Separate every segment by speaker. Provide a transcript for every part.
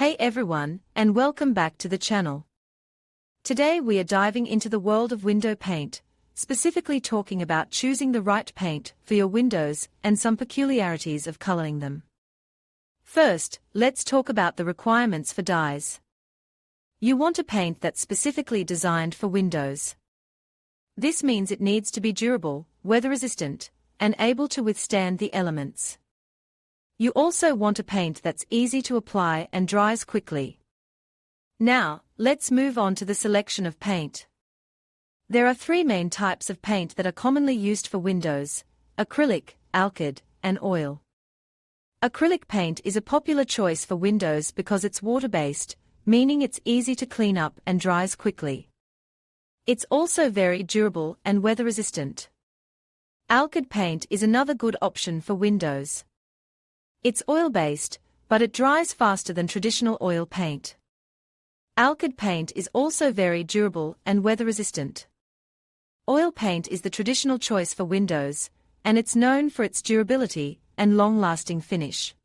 Speaker 1: Hey everyone, and welcome back to the channel. Today we are diving into the world of window paint, specifically talking about choosing the right paint for your windows and some peculiarities of coloring them. First, let's talk about the requirements for dyes. You want a paint that's specifically designed for windows. This means it needs to be durable, weather-resistant, and able to withstand the elements. You also want a paint that's easy to apply and dries quickly. Now, let's move on to the selection of paint. There are three main types of paint that are commonly used for windows: acrylic, alkyd, and oil. Acrylic paint is a popular choice for windows because it's water-based, meaning it's easy to clean up and dries quickly. It's also very durable and weather-resistant. Alkyd paint is another good option for windows. It's oil-based, but it dries faster than traditional oil paint. Alkyd paint is also very durable and weather-resistant. Oil paint is the traditional choice for windows, and it's known for its durability and long-lasting finish.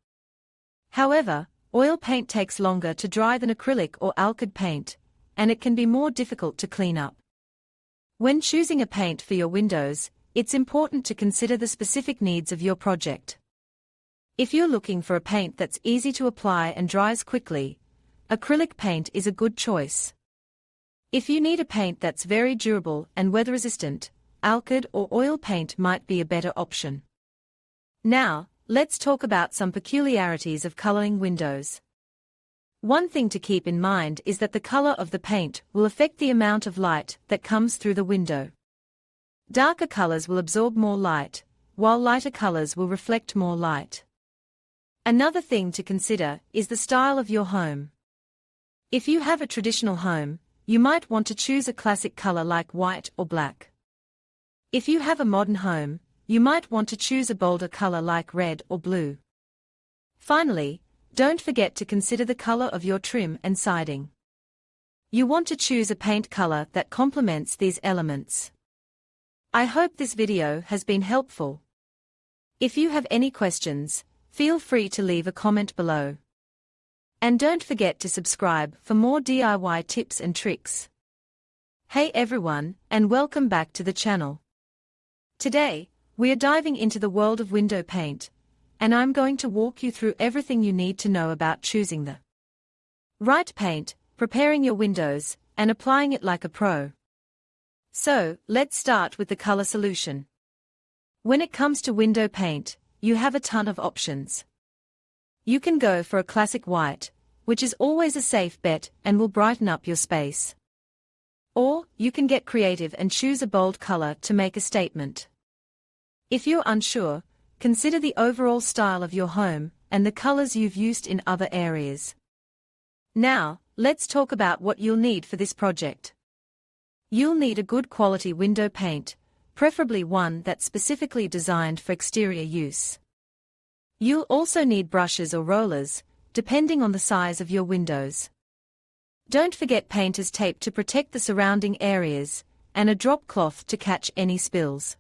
Speaker 1: However, oil paint takes longer to dry than acrylic or alkyd paint, and it can be more difficult to clean up. When choosing a paint for your windows, it's important to consider the specific needs of your project. If you're looking for a paint that's easy to apply and dries quickly, acrylic paint is a good choice. If you need a paint that's very durable and weather-resistant, alkyd or oil paint might be a better option. Now, let's talk about some peculiarities of coloring windows. One thing to keep in mind is that the color of the paint will affect the amount of light that comes through the window. Darker colors will absorb more light, while lighter colors will reflect more light. Another thing to consider is the style of your home. If you have a traditional home, you might want to choose a classic color like white or black. If you have a modern home, you might want to choose a bolder color like red or blue. Finally, don't forget to consider the color of your trim and siding. You want to choose a paint color that complements these elements. I hope this video has been helpful. If you have any questions, feel free to leave a comment below. And don't forget to subscribe for more DIY tips and tricks. Hey everyone, and welcome back to the channel. Today, we are diving into the world of window paint, and I'm going to walk you through everything you need to know about choosing the right paint, preparing your windows, and applying it like a pro. So, let's start with the color solution. When it comes to window paint, you have a ton of options. You can go for a classic white, which is always a safe bet and will brighten up your space. Or, you can get creative and choose a bold color to make a statement. If you're unsure, consider the overall style of your home and the colors you've used in other areas. Now, let's talk about what you'll need for this project. You'll need a good quality window paint, preferably one that's specifically designed for exterior use. You'll also need brushes or rollers, depending on the size of your windows. Don't forget painter's tape to protect the surrounding areas, and a drop cloth to catch any spills.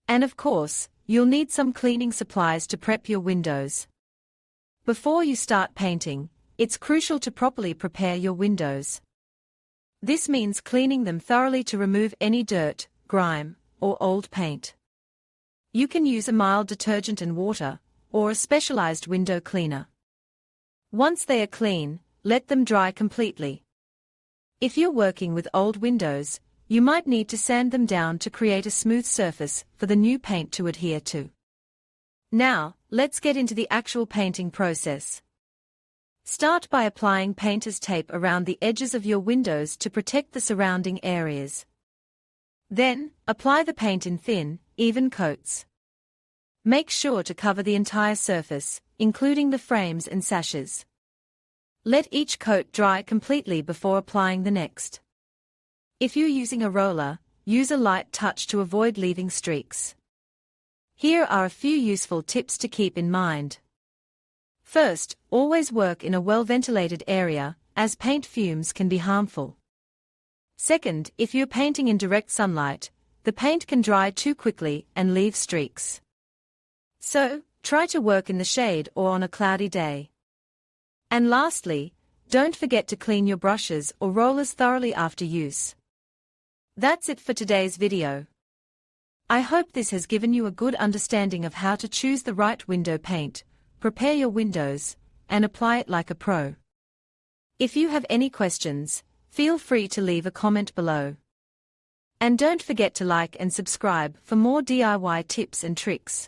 Speaker 1: And of course, you'll need some cleaning supplies to prep your windows. Before you start painting, it's crucial to properly prepare your windows. This means cleaning them thoroughly to remove any dirt, grime, or old paint. You can use a mild detergent and water, or a specialized window cleaner. Once they are clean, let them dry completely. If you're working with old windows, you might need to sand them down to create a smooth surface for the new paint to adhere to. Now, let's get into the actual painting process. Start by applying painter's tape around the edges of your windows to protect the surrounding areas. Then, apply the paint in thin, even coats. Make sure to cover the entire surface, including the frames and sashes. Let each coat dry completely before applying the next. If you're using a roller, use a light touch to avoid leaving streaks. Here are a few useful tips to keep in mind. First, always work in a well-ventilated area, as paint fumes can be harmful. Second, if you're painting in direct sunlight, the paint can dry too quickly and leave streaks. So, try to work in the shade or on a cloudy day. And lastly, don't forget to clean your brushes or rollers thoroughly after use. That's it for today's video. I hope this has given you a good understanding of how to choose the right window paint, prepare your windows, and apply it like a pro. If you have any questions, feel free to leave a comment below. And don't forget to like and subscribe for more DIY tips and tricks.